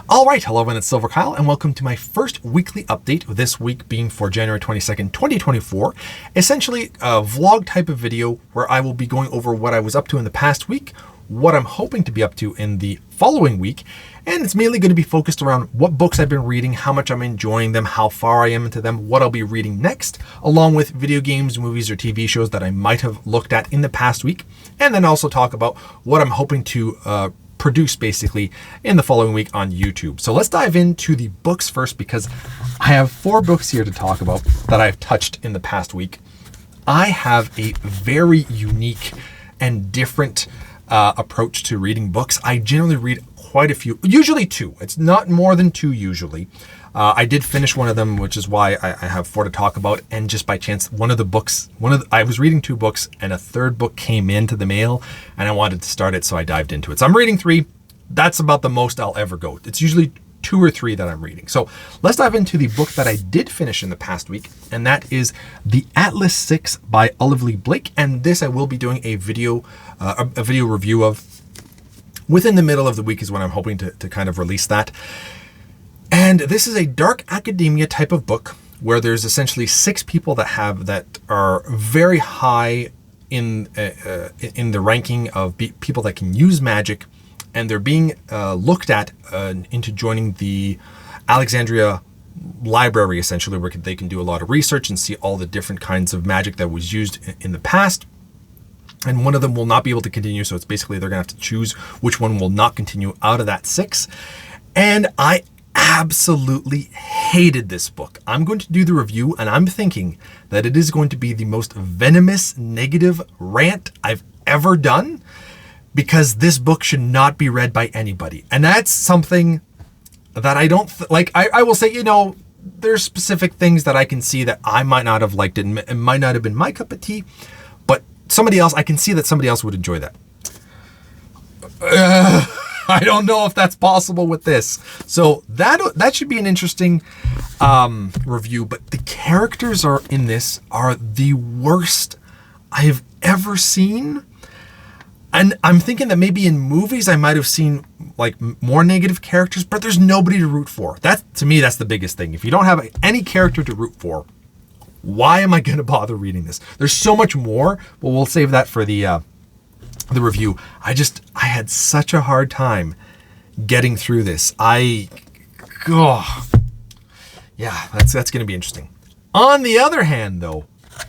All right, hello everyone, it's silverkyle, and welcome to my first weekly update, this week being for January 22nd, 2024. Essentially a vlog type of video where I will be going over what I was up to in the past week, what I'm hoping to be up to in the following week, and it's mainly going to be focused around what books I've been reading, how much I'm enjoying them, how far I am into them, what I'll be reading next, along with video games, movies, or TV shows that I might have looked at in the past week, and then also talk about what I'm hoping to produce basically in the following week on YouTube. So let's dive into the books first, because I have 4 books here to talk about that I've touched in the past week. I have a very unique and different approach to reading books. I generally read quite a few, usually 2. It's not more than 2 usually. I did finish one of them, which is why I have 4 to talk about. And just by chance, I was reading 2 books and a third book came into the mail and I wanted to start it, so I dived into it. So I'm reading 3. That's about the most I'll ever go. It's usually 2 or 3 that I'm reading. So let's dive into the book that I did finish in the past week, and that is The Atlas 6 by Olivia Blake. And this I will be doing a video review of. Within the middle of the week is when I'm hoping to kind of release that. And this is a dark academia type of book where there's essentially 6 people that are very high in the ranking of people that can use magic, and they're being looked at into joining the Alexandria library, essentially, where they can do a lot of research and see all the different kinds of magic that was used in the past. And one of them will not be able to continue, so it's basically they're going to have to choose which one will not continue out of that 6. And I absolutely hated this book. I'm going to do the review, and I'm thinking that it is going to be the most venomous negative rant I've ever done, because this book should not be read by anybody. And that's something that I don't like. I will say, there's specific things that I can see that I might not have liked it, and it might not have been my cup of tea, but I can see that somebody else would enjoy that. I don't know if that's possible with this. So that should be an interesting review. But the characters in this are the worst I have ever seen. And I'm thinking that maybe in movies I might have seen like more negative characters, but there's nobody to root for. To me, that's the biggest thing. If you don't have any character to root for, why am I going to bother reading this? There's so much more, but we'll save that for the review. I had such a hard time getting through this. Yeah, that's going to be interesting. On the other hand, though,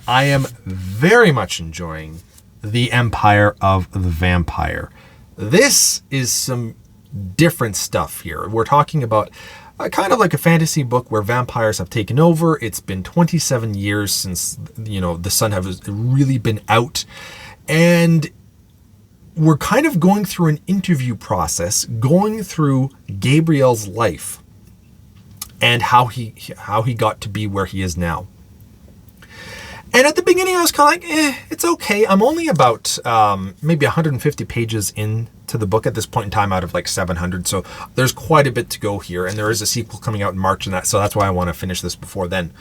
I am very much enjoying The Empire of the Vampire. This is some different stuff here. We're talking about kind of like a fantasy book where vampires have taken over. It's been 27 years since, the sun has really been out. And we're kind of going through an interview process, going through Gabriel's life and how he got to be where he is now. And at the beginning, I was kind of like, it's okay. I'm only about maybe 150 pages into the book at this point in time out of like 700. So there's quite a bit to go here. And there is a sequel coming out in March, and so that's why I want to finish this before then.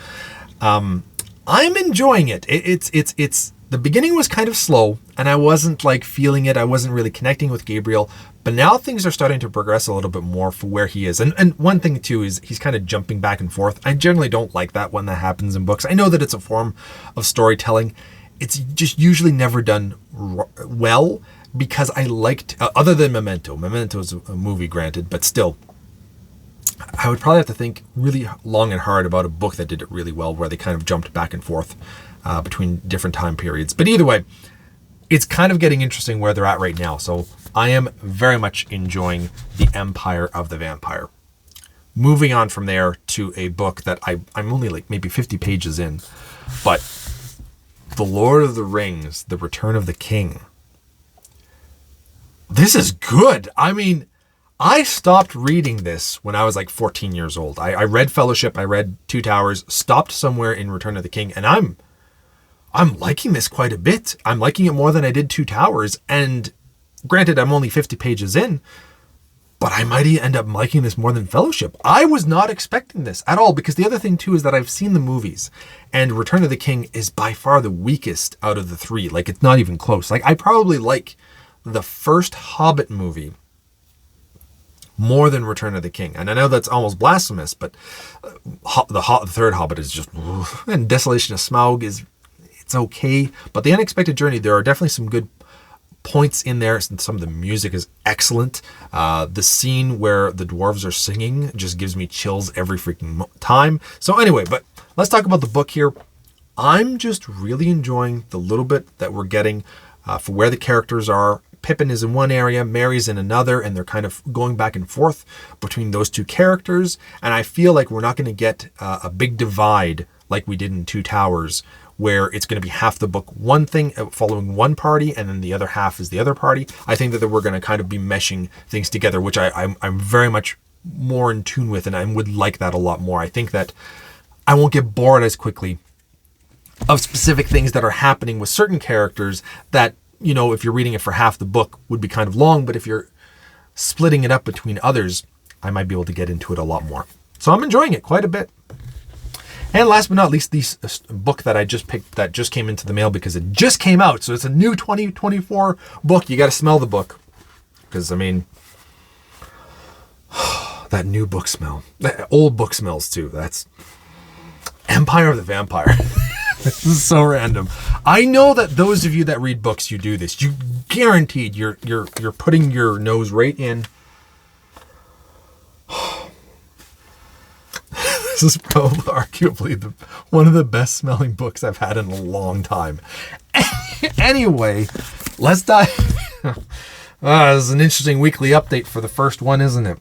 I'm enjoying it. It's the beginning was kind of slow, and I wasn't like feeling it. I wasn't really connecting with Gabriel. But now things are starting to progress a little bit more for where he is. And one thing, too, is he's kind of jumping back and forth. I generally don't like that when that happens in books. I know that it's a form of storytelling. It's just usually never done well, because I liked, other than Memento. Memento is a movie, granted, but still, I would probably have to think really long and hard about a book that did it really well, where they kind of jumped back and forth between different time periods. But either way, it's kind of getting interesting where they're at right now. So I am very much enjoying The Empire of the Vampire. Moving on from there to a book that I'm only like maybe 50 pages in, but The Lord of the Rings, The Return of the King. This is good. I mean, I stopped reading this when I was like 14 years old. I read Fellowship, I read Two Towers, stopped somewhere in Return of the King, and I'm liking this quite a bit. I'm liking it more than I did Two Towers, and granted, I'm only 50 pages in, but I might end up liking this more than Fellowship. I was not expecting this at all, because the other thing too is that I've seen the movies, and Return of the King is by far the weakest out of the 3. Like, it's not even close. Like, I probably like the first Hobbit movie more than Return of the King. And I know that's almost blasphemous, but the third Hobbit is just, and Desolation of Smaug it's okay. But The Unexpected Journey, there are definitely some good points in there. Some of the music is excellent. The scene where the dwarves are singing just gives me chills every freaking time. So anyway, but let's talk about the book here. I'm just really enjoying the little bit that we're getting for where the characters are. Pippin is in one area, Merry's in another, and they're kind of going back and forth between those two characters. And I feel like we're not going to get a big divide like we did in Two Towers, where it's going to be half the book one thing following one party, and then the other half is the other party. I think that we're going to kind of be meshing things together, which I'm very much more in tune with, and I would like that a lot more. I think that I won't get bored as quickly of specific things that are happening with certain characters that, you know, if you're reading it for half the book would be kind of long, but if you're splitting it up between others, I might be able to get into it a lot more. So I'm enjoying it quite a bit. And last but not least, this book that I just picked that just came into the mail because it just came out. So it's a new 2024 book. You got to smell the book because, I mean, that new book smell. That old book smells too. That's Empire of the Vampire. This is so random. I know that those of you that read books, you do this. You guaranteed you're putting your nose right in. This is probably arguably one of the best smelling books I've had in a long time. Anyway, let's dive. This is an interesting weekly update for the first one, isn't it?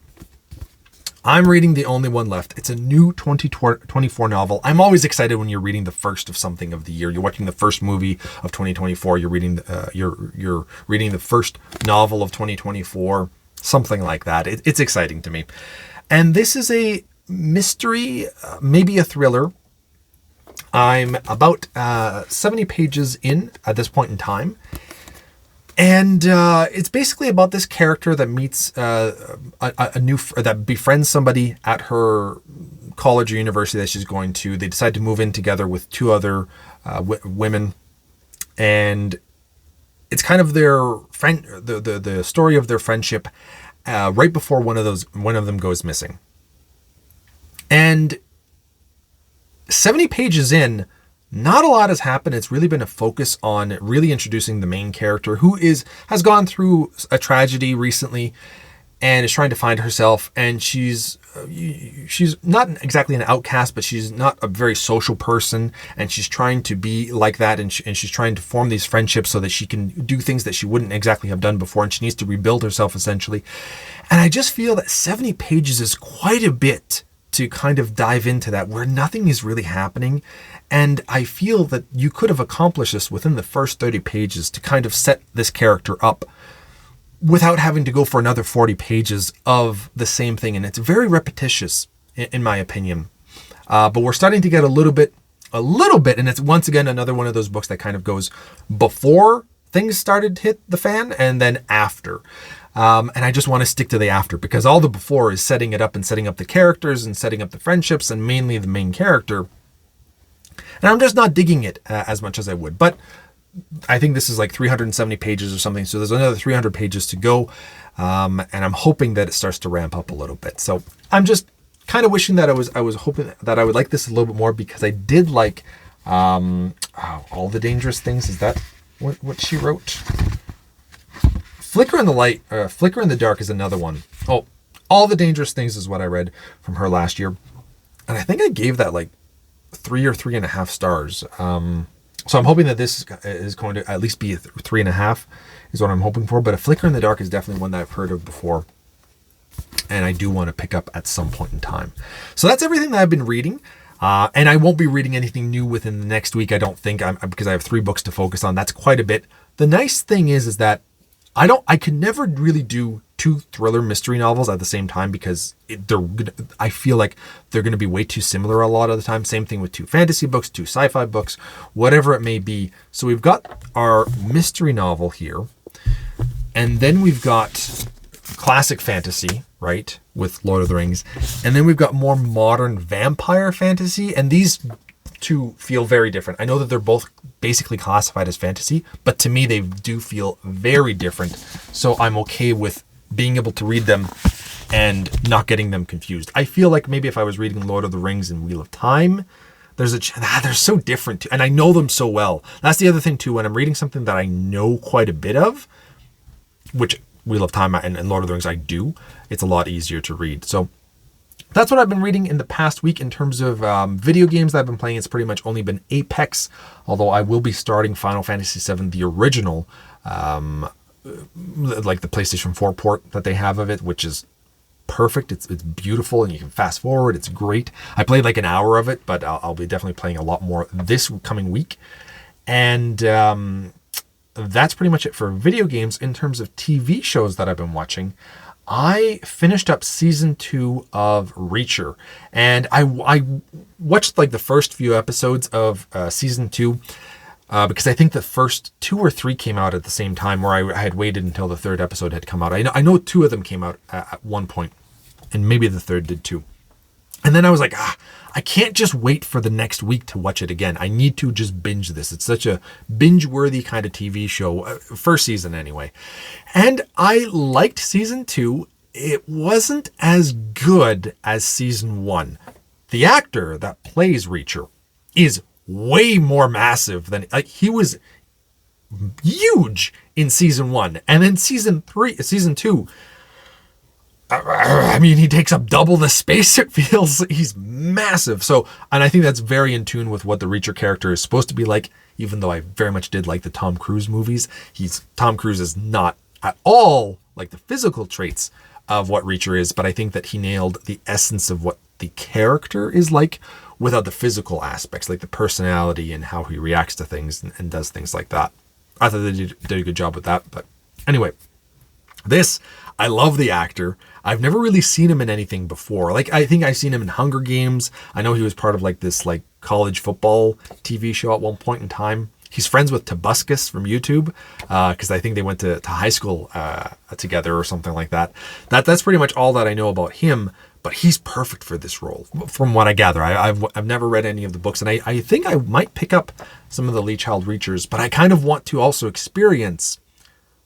I'm reading The Only One Left. It's a new 2024 novel. I'm always excited when you're reading the first of something of the year. You're watching the first movie of 2024. You're reading you're reading the first novel of 2024. Something like that. It's exciting to me. And this is a mystery, maybe a thriller. I'm about 70 pages in at this point in time. And it's basically about this character that meets that befriends somebody at her college or university that she's going to. They decide to move in together with two other women, and it's kind of their friend, the story of their friendship right before one of them goes missing. And 70 pages in, not a lot has happened. It's really been a focus on really introducing the main character who has gone through a tragedy recently and is trying to find herself. And she's not exactly an outcast, but she's not a very social person. And she's trying to be like that. And she's trying to form these friendships so that she can do things that she wouldn't exactly have done before. And she needs to rebuild herself essentially. And I just feel that 70 pages is quite a bit to kind of dive into that, where nothing is really happening. And I feel that you could have accomplished this within the first 30 pages to kind of set this character up without having to go for another 40 pages of the same thing. And it's very repetitious, in my opinion. But we're starting to get a little bit, and it's once again another one of those books that kind of goes before things started to hit the fan and then after. And I just want to stick to the after, because all the before is setting it up and setting up the characters and setting up the friendships and mainly the main character. And I'm just not digging it as much as I would. But I think this is like 370 pages or something. So there's another 300 pages to go. And I'm hoping that it starts to ramp up a little bit. So I'm just kind of wishing that I was hoping that I would like this a little bit more, because I did like All the Dangerous Things. Is that what she wrote? Flicker in the Dark is another one. Oh, All the Dangerous Things is what I read from her last year. And I think I gave that like 3 or 3.5 stars. So I'm hoping that this is going to at least be a 3.5 is what I'm hoping for. But A Flicker in the Dark is definitely one that I've heard of before, and I do want to pick up at some point in time. So that's everything that I've been reading. And I won't be reading anything new within the next week, I don't think, because I have 3 books to focus on. That's quite a bit. The nice thing is that I could never really do 2 thriller mystery novels at the same time, because I feel like they're going to be way too similar a lot of the time. Same thing with 2 fantasy books, 2 sci-fi books, whatever it may be. So we've got our mystery novel here, and then we've got classic fantasy, right, with Lord of the Rings, and then we've got more modern vampire fantasy, and these 2 feel very different. I know that they're both basically classified as fantasy, but to me they do feel very different. So I'm okay with being able to read them and not getting them confused. I feel like maybe if I was reading Lord of the Rings and Wheel of Time, they're so different too, and I know them so well. That's the other thing too, when I'm reading something that I know quite a bit of, which Wheel of Time and Lord of the Rings I do, it's a lot easier to read. So that's what I've been reading in the past week in terms of video games that I've been playing. It's pretty much only been Apex, although I will be starting Final Fantasy VII, the original, like the PlayStation 4 port that they have of it, which is perfect. It's beautiful, and you can fast forward. It's great. I played like an hour of it, but I'll be definitely playing a lot more this coming week. And that's pretty much it for video games. In terms of TV shows that I've been watching, I finished up season 2 of Reacher, and I watched like the first few episodes of season 2 because I think the first 2 or 3 came out at the same time, where I had waited until the third episode had come out. I know 2 of them came out at one point, and maybe the third did too. And then I was like, I can't just wait for the next week to watch it again. I need to just binge this. It's such a binge-worthy kind of TV show, first season anyway. And I liked season 2. It wasn't as good as season 1. The actor that plays Reacher is way more massive than, like, he was huge in season 1. And then season 2, I mean, he takes up double the space, it feels. He's massive. So, and I think that's very in tune with what the Reacher character is supposed to be like, even though I very much did like the Tom Cruise movies. Tom Cruise is not at all like the physical traits of what Reacher is, but I think that he nailed the essence of what the character is like without the physical aspects, like the personality and how he reacts to things and does things like that. I thought they did a good job with that. But anyway, I love the actor. I've never really seen him in anything before. Like, I think I've seen him in Hunger Games. I know he was part of like this like college football TV show at one point in time. He's friends with Tobuscus from YouTube because I think they went to high school together or something like that. That's pretty much all that I know about him. But he's perfect for this role, from what I gather. I've never read any of the books, and I think I might pick up some of the Lee Child Reachers, but I kind of want to also experience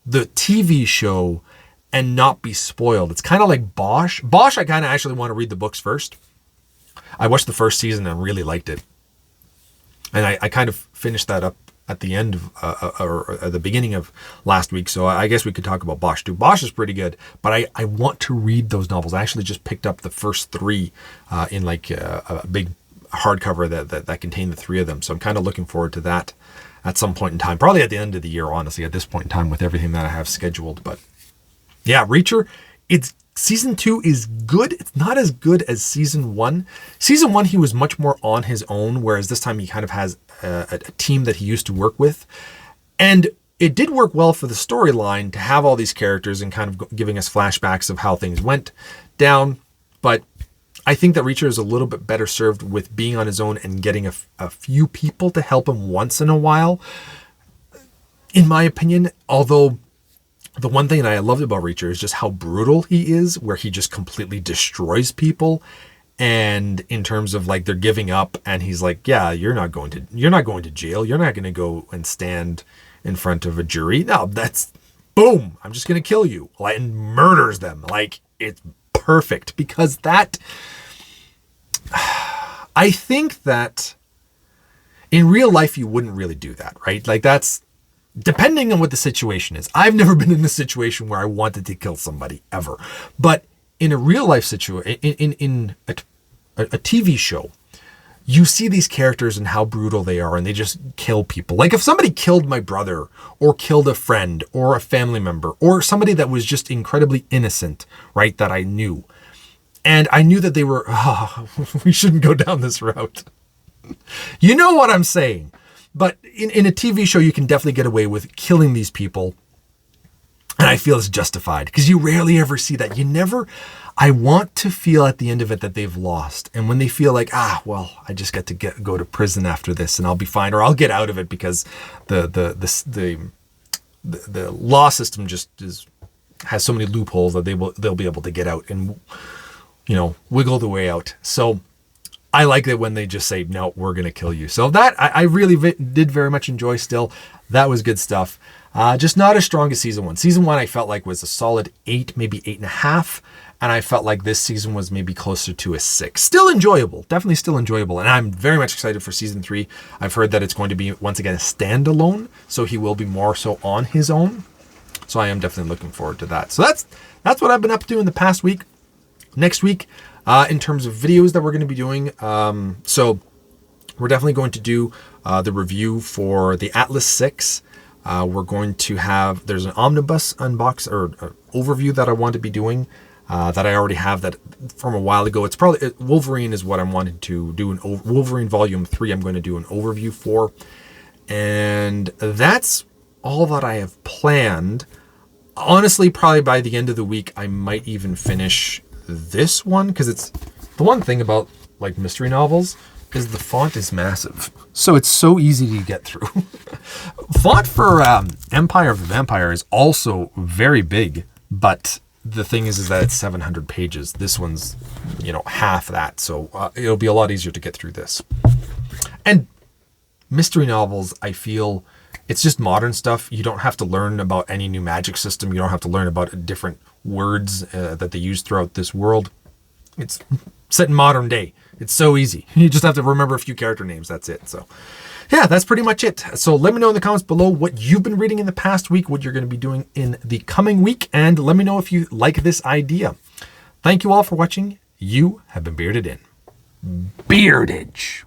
the TV show and not be spoiled. It's kind of like Bosch. Bosch, I kind of actually want to read the books first. I watched the first season and really liked it. And I kind of finished that up at the end of, or at the beginning of last week. So I guess we could talk about Bosch too. Bosch is pretty good, but I want to read those novels. I actually just picked up the first 3 in like a big hardcover that contained the 3 of them. So I'm kind of looking forward to that at some point in time. Probably at the end of the year, honestly, at this point in time with everything that I have scheduled. But yeah, Reacher, season 2 is good. It's not as good as season 1. Season 1, he was much more on his own, whereas this time he kind of has a team that he used to work with. And it did work well for the storyline to have all these characters and kind of giving us flashbacks of how things went down. But I think that Reacher is a little bit better served with being on his own and getting a few people to help him once in a while, in my opinion. Although the one thing that I loved about Reacher is just how brutal he is, where he just completely destroys people. And in terms of like they're giving up, and he's like, yeah, you're not going to jail. You're not going to go and stand in front of a jury. No, that's boom. I'm just going to kill you, and murders them. Like, it's perfect because I think that in real life, you wouldn't really do that, right? Like, that's depending on what the situation is. I've never been in a situation where I wanted to kill somebody ever, but in a real life situation, in a TV show, you see these characters and how brutal they are, and they just kill people. Like if somebody killed my brother or killed a friend or a family member or somebody that was just incredibly innocent, right, that I knew, and I knew that they were, we shouldn't go down this route. You know what I'm saying? But in a TV show, you can definitely get away with killing these people. And I feel it's justified because you rarely ever see that. I want to feel at the end of it that they've lost. And when they feel like, well, I just get to go to prison after this and I'll be fine, or I'll get out of it because the law system just has so many loopholes that they'll be able to get out and, wiggle the way out. So I like it when they just say, no, we're going to kill you. So that I really did very much enjoy still. That was good stuff. Just not as strong as season 1. Season 1 I felt like was a solid 8, maybe 8.5. And I felt like this season was maybe closer to a 6. Still enjoyable, definitely still enjoyable. And I'm very much excited for season 3. I've heard that it's going to be, once again, a standalone. So he will be more so on his own. So I am definitely looking forward to that. So that's what I've been up to in the past week. Next week, in terms of videos that we're going to be doing. So we're definitely going to do the review for the Atlas 6. We're going to have, there's an omnibus unbox or overview that I want to be doing that I already have that from a while ago. It's probably, Wolverine is what I'm wanting to do. Wolverine Volume 3 I'm going to do an overview for. And that's all that I have planned. Honestly, probably by the end of the week, I might even finish this one, because it's the one thing about like mystery novels is the font is massive. So it's so easy to get through. Font for Empire of the Vampire is also very big, but the thing is that it's 700 pages. This one's, half that. So it'll be a lot easier to get through this. And mystery novels, I feel it's just modern stuff. You don't have to learn about any new magic system. You don't have to learn about different words that they use throughout this world. It's set in modern day. It's so easy. You just have to remember a few character names. That's it. So yeah, that's pretty much it. So let me know in the comments below what you've been reading in the past week, what you're going to be doing in the coming week, and let me know if you like this idea. Thank you all for watching. You have been bearded in. Beardage.